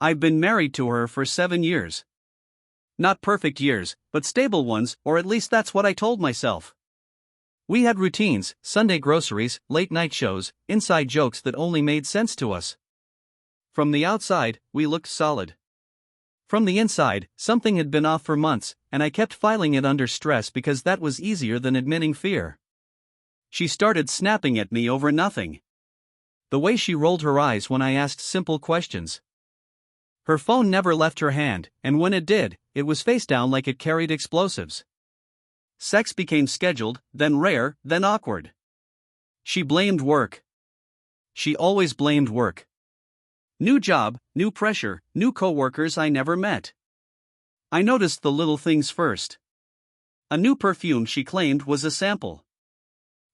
I've been married to her for 7 years. Not perfect years, but stable ones, or at least that's what I told myself. We had routines, Sunday groceries, late night shows, inside jokes that only made sense to us. From the outside, we looked solid. From the inside, something had been off for months, and I kept filing it under stress because that was easier than admitting fear. She started snapping at me over nothing. The way she rolled her eyes when I asked simple questions. Her phone never left her hand, and when it did, it was face down like it carried explosives. Sex became scheduled, then rare, then awkward. She blamed work. She always blamed work. New job, new pressure, new coworkers I never met. I noticed the little things first. A new perfume she claimed was a sample.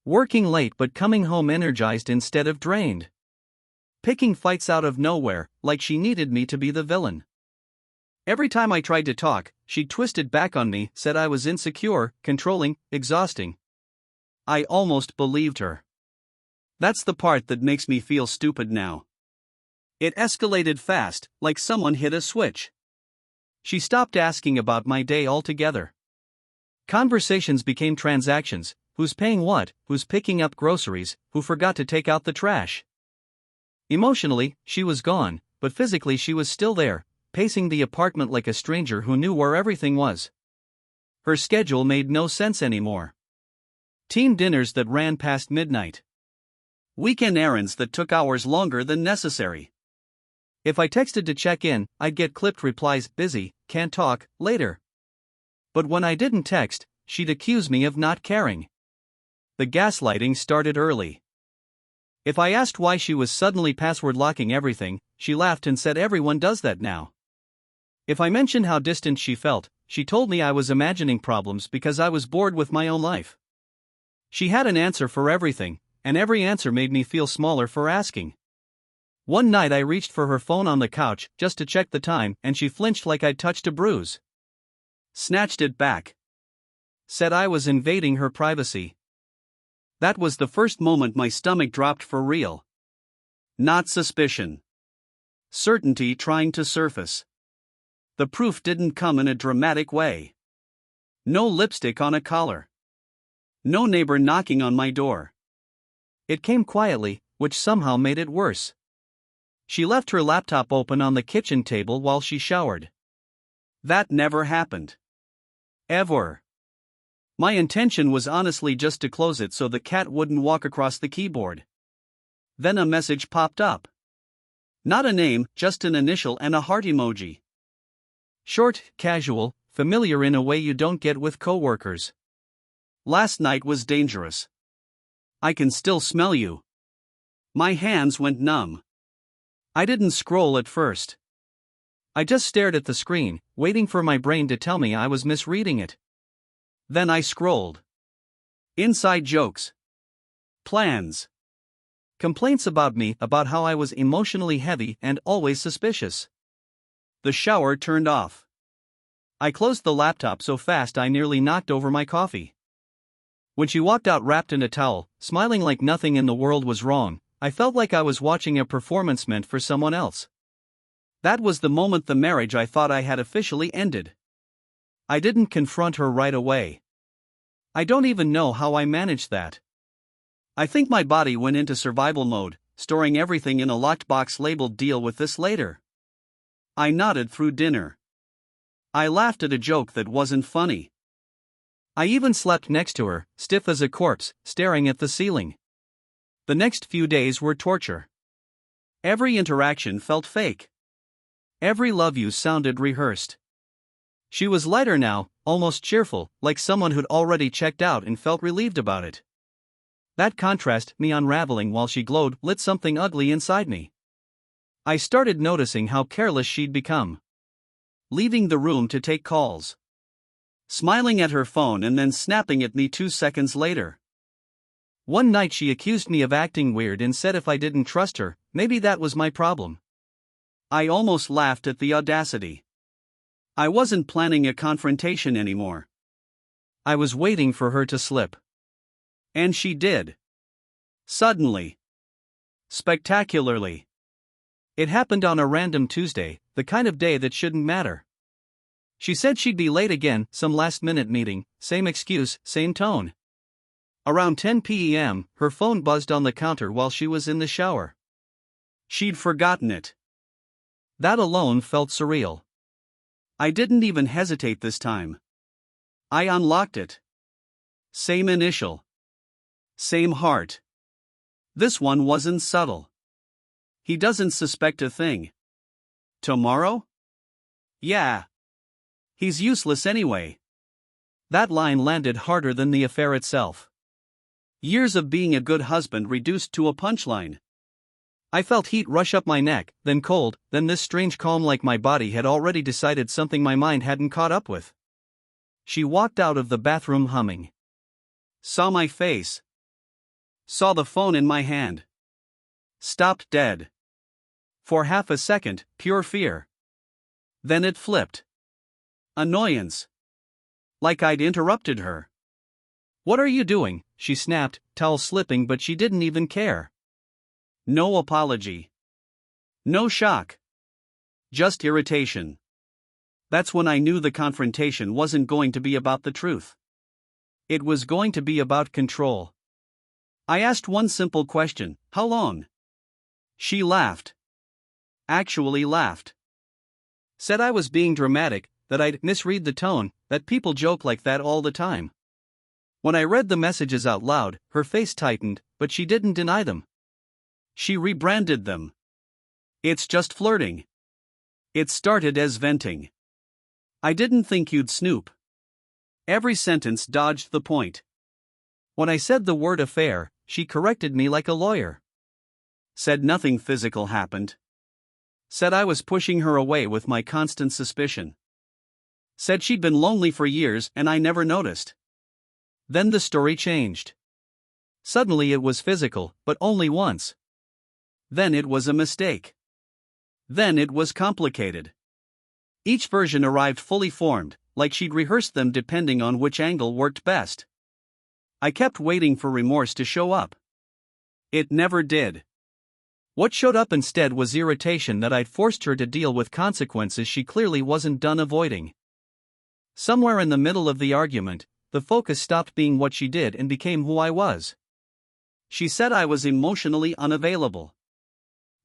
Working late but coming home energized instead of drained. Picking fights out of nowhere, like she needed me to be the villain. Every time I tried to talk, she twisted back on me, said I was insecure, controlling, exhausting. I almost believed her. That's the part that makes me feel stupid now. It escalated fast, like someone hit a switch. She stopped asking about my day altogether. Conversations became transactions: who's paying what, who's picking up groceries, who forgot to take out the trash. Emotionally, she was gone, but physically she was still there, pacing the apartment like a stranger who knew where everything was. Her schedule made no sense anymore. Team dinners that ran past midnight. Weekend errands that took hours longer than necessary. If I texted to check in, I'd get clipped replies: busy, can't talk, later. But when I didn't text, she'd accuse me of not caring. The gaslighting started early. If I asked why she was suddenly password locking everything, she laughed and said everyone does that now. If I mentioned how distant she felt, she told me I was imagining problems because I was bored with my own life. She had an answer for everything, and every answer made me feel smaller for asking. One night I reached for her phone on the couch just to check the time, and she flinched like I'd touched a bruise. Snatched it back. Said I was invading her privacy. That was the first moment my stomach dropped for real. Not suspicion. Certainty trying to surface. The proof didn't come in a dramatic way. No lipstick on a collar. No neighbor knocking on my door. It came quietly, which somehow made it worse. She left her laptop open on the kitchen table while she showered. That never happened. Ever. My intention was honestly just to close it so the cat wouldn't walk across the keyboard. Then a message popped up. Not a name, just an initial and a heart emoji. Short, casual, familiar in a way you don't get with coworkers. Last night was dangerous. I can still smell you. My hands went numb. I didn't scroll at first. I just stared at the screen, waiting for my brain to tell me I was misreading it. Then I scrolled. Inside jokes. Plans. Complaints about me, about how I was emotionally heavy and always suspicious. The shower turned off. I closed the laptop so fast I nearly knocked over my coffee. When she walked out wrapped in a towel, smiling like nothing in the world was wrong, I felt like I was watching a performance meant for someone else. That was the moment the marriage I thought I had officially ended. I didn't confront her right away. I don't even know how I managed that. I think my body went into survival mode, storing everything in a locked box labeled "deal with this later." I nodded through dinner. I laughed at a joke that wasn't funny. I even slept next to her, stiff as a corpse, staring at the ceiling. The next few days were torture. Every interaction felt fake. Every love you sounded rehearsed. She was lighter now, almost cheerful, like someone who'd already checked out and felt relieved about it. That contrast, me unraveling while she glowed, lit something ugly inside me. I started noticing how careless she'd become. Leaving the room to take calls. Smiling at her phone and then snapping at me 2 seconds later. One night she accused me of acting weird and said if I didn't trust her, maybe that was my problem. I almost laughed at the audacity. I wasn't planning a confrontation anymore. I was waiting for her to slip. And she did. Suddenly. Spectacularly. It happened on a random Tuesday, the kind of day that shouldn't matter. She said she'd be late again, some last-minute meeting, same excuse, same tone. Around 10 p.m., her phone buzzed on the counter while she was in the shower. She'd forgotten it. That alone felt surreal. I didn't even hesitate this time. I unlocked it. Same initial. Same heart. This one wasn't subtle. He doesn't suspect a thing. Tomorrow? Yeah. He's useless anyway. That line landed harder than the affair itself. Years of being a good husband reduced to a punchline. I felt heat rush up my neck, then cold, then this strange calm like my body had already decided something my mind hadn't caught up with. She walked out of the bathroom humming. Saw my face. Saw the phone in my hand. Stopped dead. For half a second, pure fear. Then it flipped. Annoyance. Like I'd interrupted her. "What are you doing?" she snapped, towel slipping, but she didn't even care. No apology. No shock. Just irritation. That's when I knew the confrontation wasn't going to be about the truth. It was going to be about control. I asked one simple question: how long? She laughed. Actually laughed. Said I was being dramatic, that I'd misread the tone, that people joke like that all the time. When I read the messages out loud, her face tightened, but she didn't deny them. She rebranded them. It's just flirting. It started as venting. I didn't think you'd snoop. Every sentence dodged the point. When I said the word affair, she corrected me like a lawyer. Said nothing physical happened. Said I was pushing her away with my constant suspicion. Said she'd been lonely for years and I never noticed. Then the story changed. Suddenly it was physical, but only once. Then it was a mistake. Then it was complicated. Each version arrived fully formed, like she'd rehearsed them depending on which angle worked best. I kept waiting for remorse to show up. It never did. What showed up instead was irritation that I'd forced her to deal with consequences she clearly wasn't done avoiding. Somewhere in the middle of the argument, the focus stopped being what she did and became who I was. She said I was emotionally unavailable.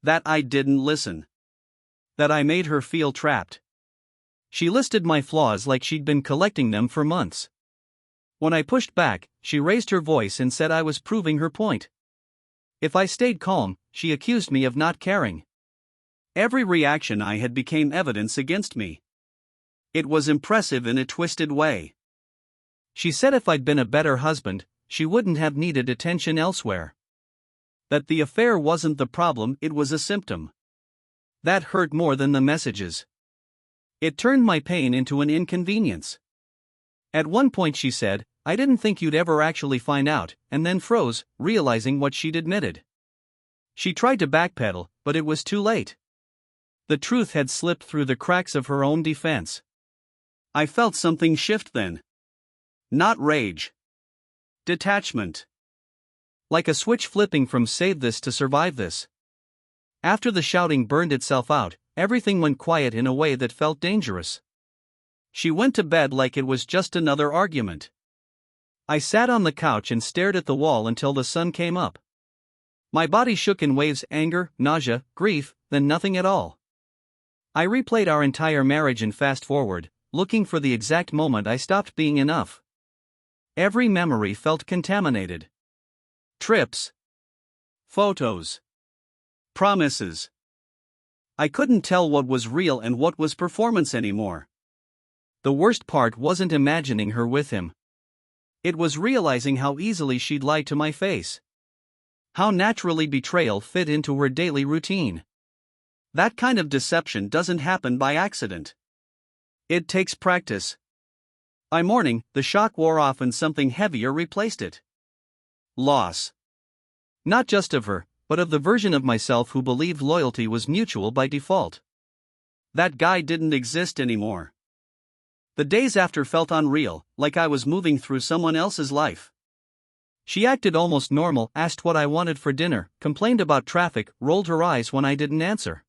That I didn't listen. That I made her feel trapped. She listed my flaws like she'd been collecting them for months. When I pushed back, she raised her voice and said I was proving her point. If I stayed calm, she accused me of not caring. Every reaction I had became evidence against me. It was impressive in a twisted way. She said if I'd been a better husband, she wouldn't have needed attention elsewhere. That the affair wasn't the problem, it was a symptom. That hurt more than the messages. It turned my pain into an inconvenience. At one point she said, "I didn't think you'd ever actually find out," and then froze, realizing what she'd admitted. She tried to backpedal, but it was too late. The truth had slipped through the cracks of her own defense. I felt something shift then. Not rage. Detachment. Like a switch flipping from save this to survive this. After the shouting burned itself out, everything went quiet in a way that felt dangerous. She went to bed like it was just another argument. I sat on the couch and stared at the wall until the sun came up. My body shook in waves: anger, nausea, grief, then nothing at all. I replayed our entire marriage and fast forward, looking for the exact moment I stopped being enough. Every memory felt contaminated. Trips. Photos. Promises. I couldn't tell what was real and what was performance anymore. The worst part wasn't imagining her with him. It was realizing how easily she'd lie to my face. How naturally betrayal fit into her daily routine. That kind of deception doesn't happen by accident. It takes practice. By morning, the shock wore off and something heavier replaced it. Loss. Not just of her, but of the version of myself who believed loyalty was mutual by default. That guy didn't exist anymore. The days after felt unreal, like I was moving through someone else's life. She acted almost normal, asked what I wanted for dinner, complained about traffic, rolled her eyes when I didn't answer.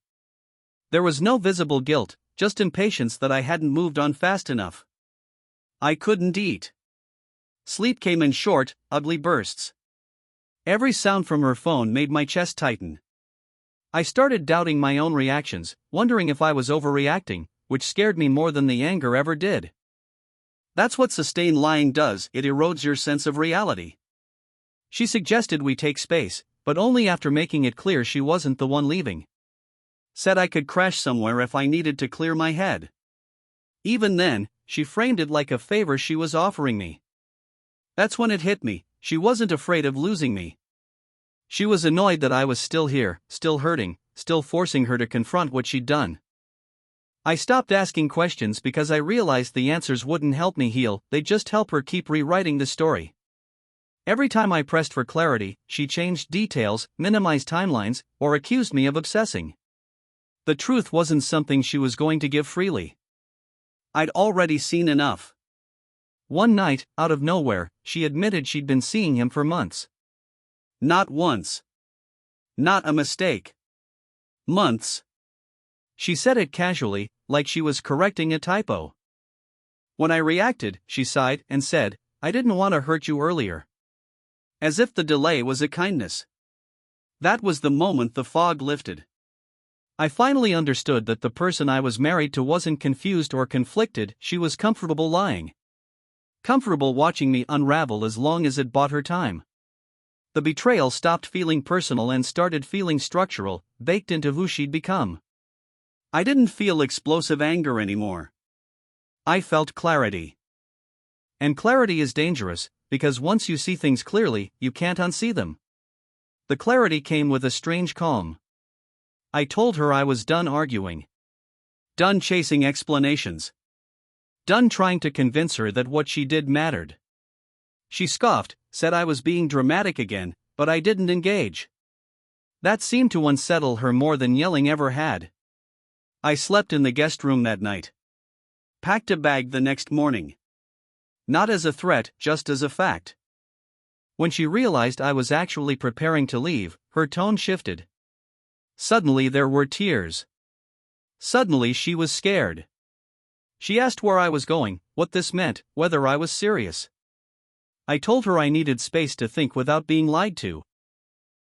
There was no visible guilt, just impatience that I hadn't moved on fast enough. I couldn't eat. Sleep came in short, ugly bursts. Every sound from her phone made my chest tighten. I started doubting my own reactions, wondering if I was overreacting, which scared me more than the anger ever did. That's what sustained lying does, it erodes your sense of reality. She suggested we take space, but only after making it clear she wasn't the one leaving. Said I could crash somewhere if I needed to clear my head. Even then, she framed it like a favor she was offering me. That's when it hit me, she wasn't afraid of losing me. She was annoyed that I was still here, still hurting, still forcing her to confront what she'd done. I stopped asking questions because I realized the answers wouldn't help me heal, they'd just help her keep rewriting the story. Every time I pressed for clarity, she changed details, minimized timelines, or accused me of obsessing. The truth wasn't something she was going to give freely. I'd already seen enough. One night, out of nowhere, she admitted she'd been seeing him for months. Not once. Not a mistake. Months. She said it casually, like she was correcting a typo. When I reacted, she sighed and said, "I didn't want to hurt you earlier." As if the delay was a kindness. That was the moment the fog lifted. I finally understood that the person I was married to wasn't confused or conflicted, she was comfortable lying. Comfortable watching me unravel as long as it bought her time. The betrayal stopped feeling personal and started feeling structural, baked into who she'd become. I didn't feel explosive anger anymore. I felt clarity. And clarity is dangerous, because once you see things clearly, you can't unsee them. The clarity came with a strange calm. I told her I was done arguing. Done chasing explanations. Done trying to convince her that what she did mattered. She scoffed, said I was being dramatic again, but I didn't engage. That seemed to unsettle her more than yelling ever had. I slept in the guest room that night. Packed a bag the next morning. Not as a threat, just as a fact. When she realized I was actually preparing to leave, her tone shifted. Suddenly there were tears. Suddenly she was scared. She asked where I was going, what this meant, whether I was serious. I told her I needed space to think without being lied to.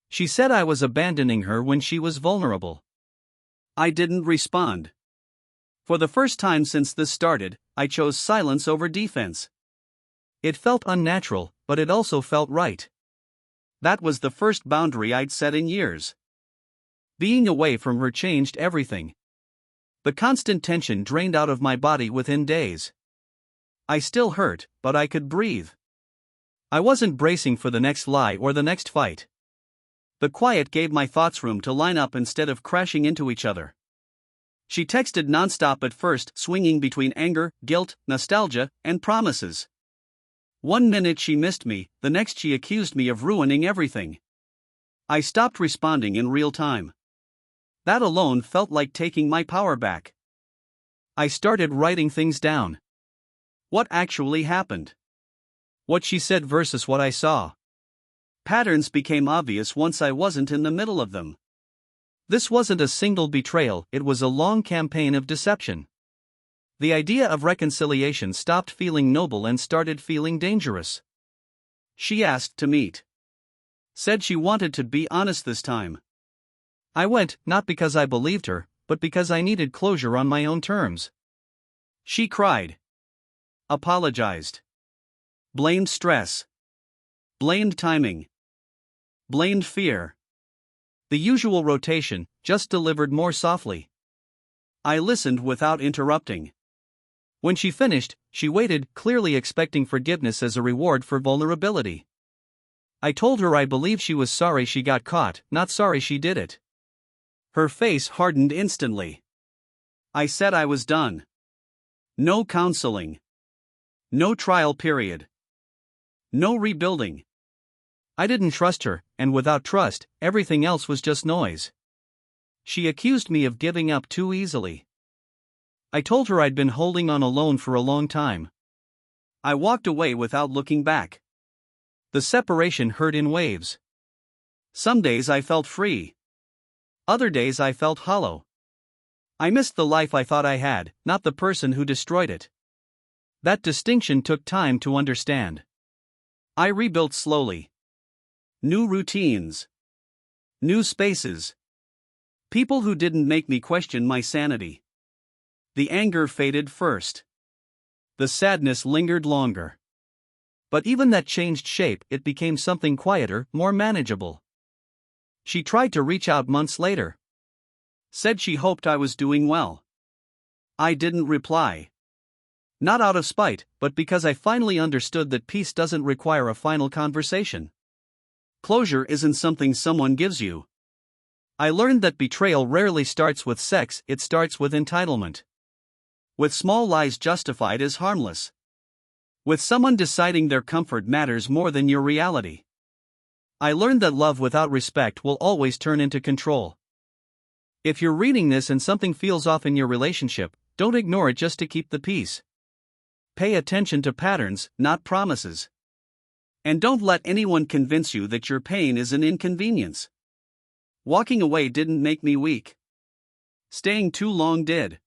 She said I was abandoning her when she was vulnerable. I didn't respond. For the first time since this started, I chose silence over defense. It felt unnatural, but it also felt right. That was the first boundary I'd set in years. Being away from her changed everything. The constant tension drained out of my body within days. I still hurt, but I could breathe. I wasn't bracing for the next lie or the next fight. The quiet gave my thoughts room to line up instead of crashing into each other. She texted nonstop at first, swinging between anger, guilt, nostalgia, and promises. One minute she missed me, the next she accused me of ruining everything. I stopped responding in real time. That alone felt like taking my power back. I started writing things down. What actually happened? What she said versus what I saw. Patterns became obvious once I wasn't in the middle of them. This wasn't a single betrayal, it was a long campaign of deception. The idea of reconciliation stopped feeling noble and started feeling dangerous. She asked to meet. Said she wanted to be honest this time. I went, not because I believed her, but because I needed closure on my own terms. She cried. Apologized. Blamed stress. Blamed timing. Blamed fear. The usual rotation, just delivered more softly. I listened without interrupting. When she finished, she waited, clearly expecting forgiveness as a reward for vulnerability. I told her I believe she was sorry she got caught, not sorry she did it. Her face hardened instantly. I said I was done. No counseling. No trial period. No rebuilding. I didn't trust her, and without trust, everything else was just noise. She accused me of giving up too easily. I told her I'd been holding on alone for a long time. I walked away without looking back. The separation hurt in waves. Some days I felt free. Other days I felt hollow. I missed the life I thought I had, not the person who destroyed it. That distinction took time to understand. I rebuilt slowly. New routines. New spaces. People who didn't make me question my sanity. The anger faded first. The sadness lingered longer. But even that changed shape, it became something quieter, more manageable. She tried to reach out months later. Said she hoped I was doing well. I didn't reply. Not out of spite, but because I finally understood that peace doesn't require a final conversation. Closure isn't something someone gives you. I learned that betrayal rarely starts with sex, it starts with entitlement. With small lies justified as harmless. With someone deciding their comfort matters more than your reality. I learned that love without respect will always turn into control. If you're reading this and something feels off in your relationship, don't ignore it just to keep the peace. Pay attention to patterns, not promises. And don't let anyone convince you that your pain is an inconvenience. Walking away didn't make me weak. Staying too long did.